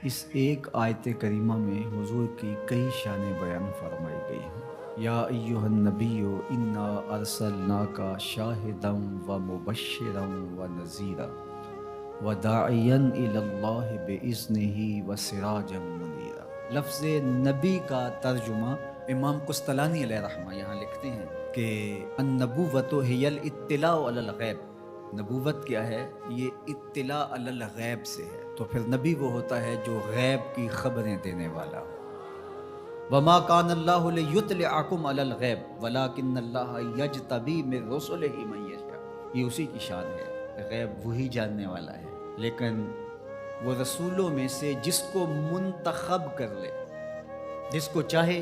اس ایک آیت کریمہ میں حضور کی کئی شانیں بیان فرمائی گئی ہیں۔ یا ایہا النبی انا ارسلناک شاہدا و مبشرا و نذیرا وداعیا الی اللہ باذنہ و سراجا منیرا۔ لفظ نبی کا ترجمہ امام قسطلانی علیہ رحمہ یہاں لکھتے ہیں کہ النبوۃ ہی الاطلاع علی الغیب۔ نبوت کیا ہے؟ یہ اطلاع علی الغیب سے ہے، تو پھر نبی وہ ہوتا ہے جو غیب کی خبریں دینے والا ہو۔ وما کان اللہ لیطلعکم علی الغیب ولکن اللہ یجتبی من رسلہ من یشاء۔ یہ اسی کی شان ہے، غیب وہی جاننے والا ہے، لیکن وہ رسولوں میں سے جس کو منتخب کر لے، جس کو چاہے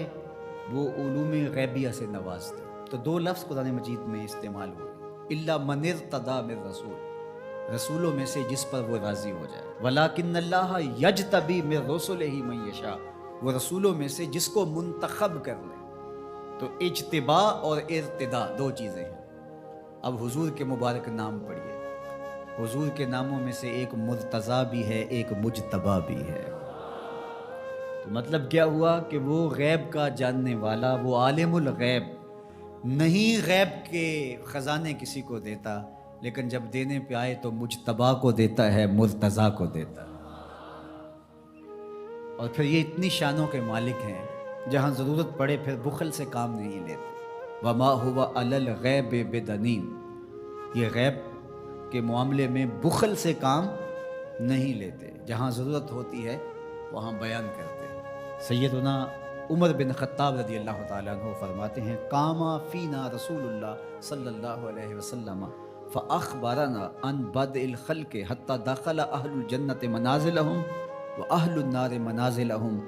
وہ علوم غیبیہ سے نواز دے۔ تو دو لفظ قرآن مجید میں استعمال ہوئے، الا من ارتضی من رسول، رسولوں میں سے جس پر وہ راضی ہو جائے، ولیکن اللہ یجتبی من رسلہ من یشاء، وہ رسولوں میں سے جس کو منتخب کر لے۔ تو اجتباء اور ارتداء دو چیزیں ہیں۔ اب حضور کے مبارک نام پڑھیے، حضور کے ناموں میں سے ایک مرتضیٰ بھی ہے، ایک مجتبیٰ بھی ہے۔ تو مطلب کیا ہوا کہ وہ غیب کا جاننے والا، وہ عالم الغیب نہیں، غیب کے خزانے کسی کو دیتا، لیکن جب دینے پہ آئے تو مجتبیٰ کو دیتا ہے، مرتضیٰ کو دیتا ہے۔ اور پھر یہ اتنی شانوں کے مالک ہیں، جہاں ضرورت پڑے پھر بخل سے کام نہیں لیتے۔ وما هو علی الغیب بدنین، یہ غیب کے معاملے میں بخل سے کام نہیں لیتے، جہاں ضرورت ہوتی ہے وہاں بیان کرتے ہیں۔ سیدنا عمر بن خطاب رضی اللہ تعالیٰ عنہ فرماتے ہیں، قام فینا رسول اللہ صلی اللہ علیہ وسلم فاخبرنا عن بدء الخلق حتی دخل اہل الجنت منازلہم واہل النار منازلہم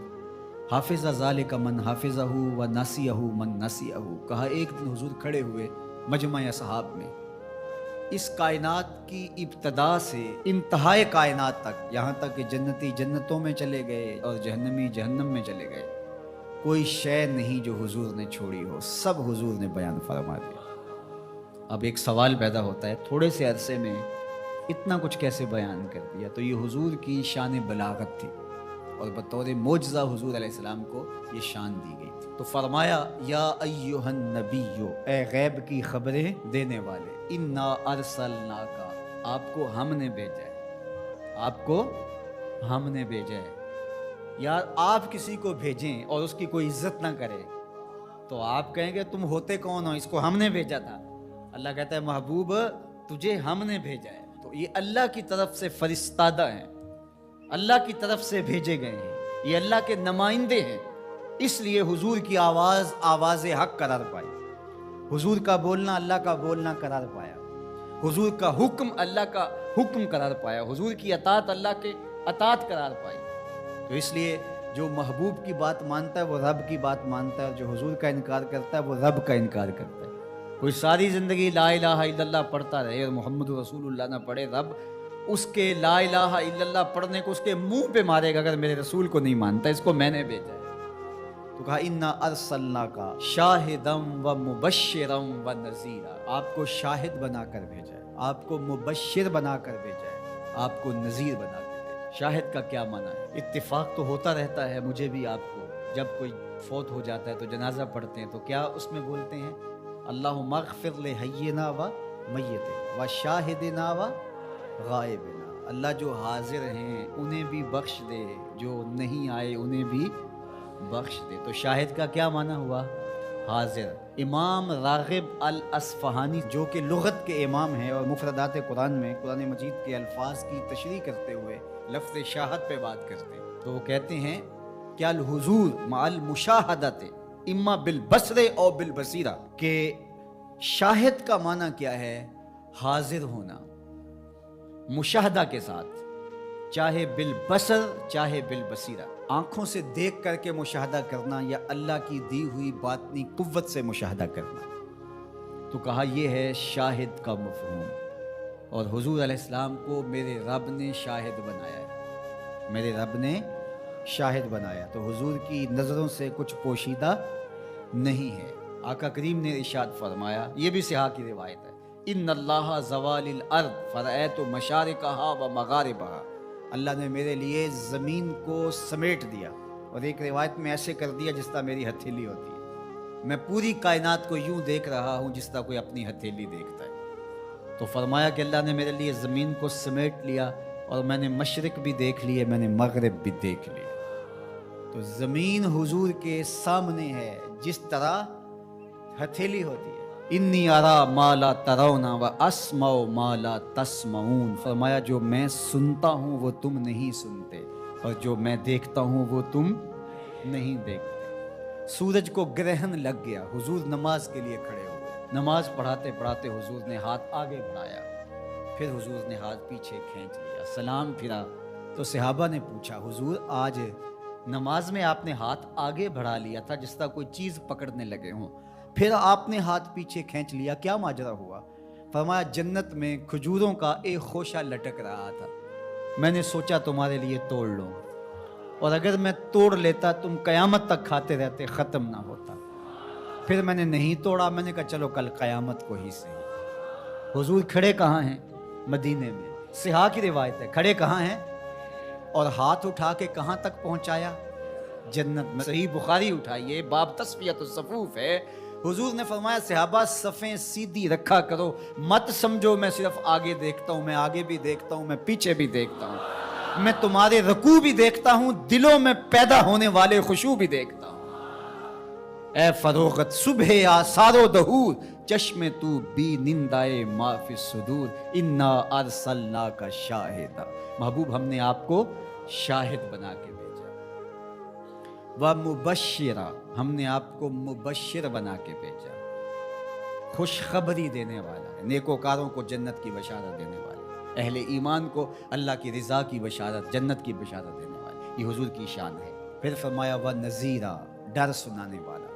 حافظ ذالک من حافظہ ونسیہ من نسیہ۔ کہا ایک دن حضور کھڑے ہوئے مجمع اصحاب میں، اس کائنات کی ابتدا سے انتہائے کائنات تک، یہاں تک کہ جنتی جنتوں میں چلے گئے اور جہنمی جہنم میں چلے گئے، کوئی شے نہیں جو حضور نے چھوڑی ہو، سب حضور نے بیان فرما دیا۔ اب ایک سوال پیدا ہوتا ہے، تھوڑے سے عرصے میں اتنا کچھ کیسے بیان کر دیا؟ تو یہ حضور کی شان بلاغت تھی، اور بطور معجزہ حضور علیہ السلام کو یہ شان دی گئی تھی۔ تو فرمایا یا ایہا النبی، اے غیب کی خبریں دینے والے، انا ارسلناک، آپ کو ہم نے بھیجا ہے، آپ کو ہم نے بھیجا ہے۔ یار آپ کسی کو بھیجیں اور اس کی کوئی عزت نہ کرے تو آپ کہیں گے تم ہوتے کون ہو، اس کو ہم نے بھیجا تھا۔ اللہ کہتا ہے محبوب تجھے ہم نے بھیجا ہے۔ تو یہ اللہ کی طرف سے فرستادہ ہیں، اللہ کی طرف سے بھیجے گئے ہیں، یہ اللہ کے نمائندے ہیں، اس لیے حضور کی آواز آواز حق قرار پائی، حضور کا بولنا اللہ کا بولنا قرار پایا، حضور کا حکم اللہ کا حکم قرار پایا، حضور کی اطاعت اللہ کے اطاعت قرار پائی۔ تو اس لیے جو محبوب کی بات مانتا ہے وہ رب کی بات مانتا ہے، اور جو حضور کا انکار کرتا ہے وہ رب کا انکار کرتا ہے۔ کوئی ساری زندگی لا الہ الا اللہ پڑھتا رہے اور محمد رسول اللہ نہ پڑھے، رب اس کے لا الہ الا اللہ پڑھنے کو اس کے منہ پہ مارے گا اگر میرے رسول کو نہیں مانتا، اس کو میں نے بھیجا ہے۔ تو کہا انا ارسلناک شاہدا و مبشرا و نذیرا، آپ کو شاہد بنا کر بھیجا ہے، آپ کو مبشر بنا کر بھیجا ہے، آپ کو نذیر بنا کر بھیجا ہے۔ شاہد کا کیا معنی ہے؟ اتفاق تو ہوتا رہتا ہے مجھے بھی آپ کو، جب کوئی فوت ہو جاتا ہے تو جنازہ پڑھتے ہیں تو کیا اس میں بولتے ہیں اللہم اغفر لحینا و میتنا و شاہدنا و غائبنا، اللہ جو حاضر ہیں انہیں بھی بخش دے، جو نہیں آئے انہیں بھی بخش دے۔ تو شاہد کا کیا معنی ہوا؟ حاضر۔ امام راغب الاصفہانی جو کہ لغت کے امام ہیں اور مفردات قرآن میں قرآن مجید کے الفاظ کی تشریح کرتے ہوئے لفظ شاہد پہ بات کرتے ہیں، تو وہ کہتے ہیں کیا الحضور مع المشاہدت اما بالبصر او بالبصیرہ، کہ شاہد کا معنی کیا ہے؟ حاضر ہونا مشاہدہ کے ساتھ، چاہے بالبصر چاہے بالبصیرہ، آنکھوں سے دیکھ کر کے مشاہدہ کرنا یا اللہ کی دی ہوئی باطنی قوت سے مشاہدہ کرنا۔ تو کہا یہ ہے شاہد کا مفہوم، اور حضور علیہ السلام کو میرے رب نے شاہد بنایا ہے، میرے رب نے شاہد بنایا۔ تو حضور کی نظروں سے کچھ پوشیدہ نہیں ہے۔ آقا کریم نے ارشاد فرمایا، یہ بھی صحاح کی روایت ہے، ان اللہ زوال الارض فرأیت مشارقہا و مغاربہا، اللہ نے میرے لیے زمین کو سمیٹ دیا اور ایک روایت میں ایسے کر دیا جس طرح میری ہتھیلی ہوتی ہے. میں پوری کائنات کو یوں دیکھ رہا ہوں جس طرح کوئی اپنی ہتھیلی دیکھتا ہے. تو فرمایا کہ اللہ نے میرے لیے زمین کو سمیٹ لیا اور میں نے مشرق بھی دیکھ لیے، میں نے مغرب بھی دیکھ لیا. تو زمین حضور کے سامنے ہے جس طرح ہتھیلی ہوتی ہے. انی ارا ما لا ترون و اسمع ما لا تسمعون. فرمایا جو میں سنتا ہوں وہ تم نہیں سنتے، اور جو میں دیکھتا ہوں وہ تم نہیں دیکھتے. سورج کو گرہن لگ گیا، حضور نماز کے لیے کھڑے ہوئے. نماز پڑھاتے پڑھاتے حضور نے ہاتھ آگے بڑھایا، پھر حضور نے ہاتھ پیچھے کھینچ لیا، سلام پھرا. تو صحابہ نے پوچھا حضور آج نماز میں آپ نے ہاتھ آگے بڑھا لیا تھا جس طرح کوئی چیز پکڑنے لگے ہوں، پھر آپ نے ہاتھ پیچھے کھینچ لیا، کیا ماجرا ہوا؟ فرمایا جنت میں کھجوروں کا ایک خوشہ لٹک رہا تھا، میں نے سوچا تمہارے لیے توڑ لوں، اور اگر میں توڑ لیتا تم قیامت تک کھاتے رہتے، ختم نہ ہوتا. پھر میں نے نہیں توڑا، میں نے کہا چلو کل قیامت کو ہی صحیح. حضور کھڑے کہاں ہیں؟ مدینے میں. صحاح کی روایت ہے کھڑے کہاں ہیں، اور ہاتھ اٹھا کے کہاں تک پہنچایا؟ جنت میں. صحیح بخاری اٹھائیے، باب تصفیۃ الصفوف ہے. حضور نے فرمایا صحابہ صفیں سیدھی رکھا کرو، مت سمجھو میں صرف آگے دیکھتا ہوں، میں آگے بھی دیکھتا ہوں، میں پیچھے بھی دیکھتا ہوں، میں تمہارے رکوع بھی دیکھتا ہوں، دلوں میں پیدا ہونے والے خشوع بھی دیکھتا ہوں. اے فروغت صبح آثار و دہور، چشم تو بی نندائے ما فی الصدور، انا ارسلناک شاہدا. محبوب ہم نے آپ کو شاہد بنا کے بھیجا. ومبشرا، ہم نے آپ کو مبشر بنا کے بھیجا، خوشخبری دینے والا ہے، نیکوکاروں کو جنت کی بشارت دینے والا، اہل ایمان کو اللہ کی رضا کی بشارت، جنت کی بشارت دینے والا. یہ حضور کی شان ہے. پھر فرمایا وَنَذِيرًا، ڈر سنانے والا،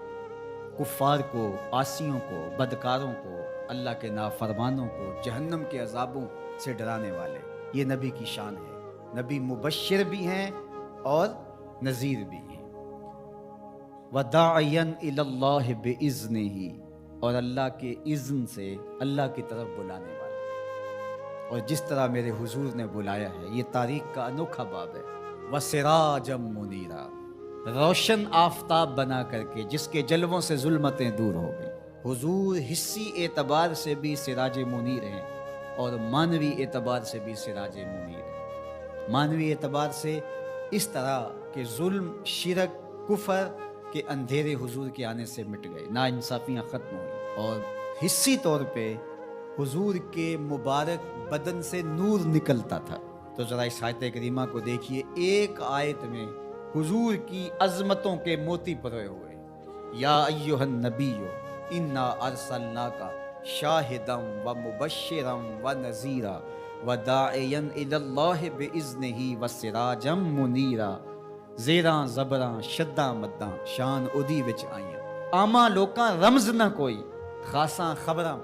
کفار کو، عاصیوں کو، بدکاروں کو، اللہ کے نافرمانوں کو جہنم کے عذابوں سے ڈرانے والے. یہ نبی کی شان ہے. نبی مبشر بھی ہیں اور نذیر بھی ہیں. وَدَاعِيًا إِلَى اللَّهِ بِإِذْنِهِ، اور اللہ کے اذن سے اللہ کی طرف بلانے والا. اور جس طرح میرے حضور نے بلایا ہے، یہ تاریخ کا انوکھا باب ہے. وَسِرَاجًا مُنِيرًا، روشن آفتاب بنا کر کے جس کے جلووں سے ظلمتیں دور ہو گئیں. حضور حصی اعتبار سے بھی سراج منیر ہیں اور معنوی اعتبار سے بھی سراج منیر ہیں. معنوی اعتبار سے اس طرح کہ ظلم، شرک، کفر کے اندھیرے حضور کے آنے سے مٹ گئے، ناانصافیاں ختم ہوئی. اور حصی طور پہ حضور کے مبارک بدن سے نور نکلتا تھا. تو ذرا اس آیت کریمہ کو دیکھیے، ایک آیت میں حضور کی عظمتوں کے موتی پروئے ہوئے. یا ایھا النبی انا ارسلناک شاہدا و مبشرا و نذیرا وداعیا الی اللہ باذنہ وسراجا منیرا. زیراں زبراں شداں مداں شان اودی وچ آئیاں، آما لوکاں رمز نہ کوئی، خاصاں خبراں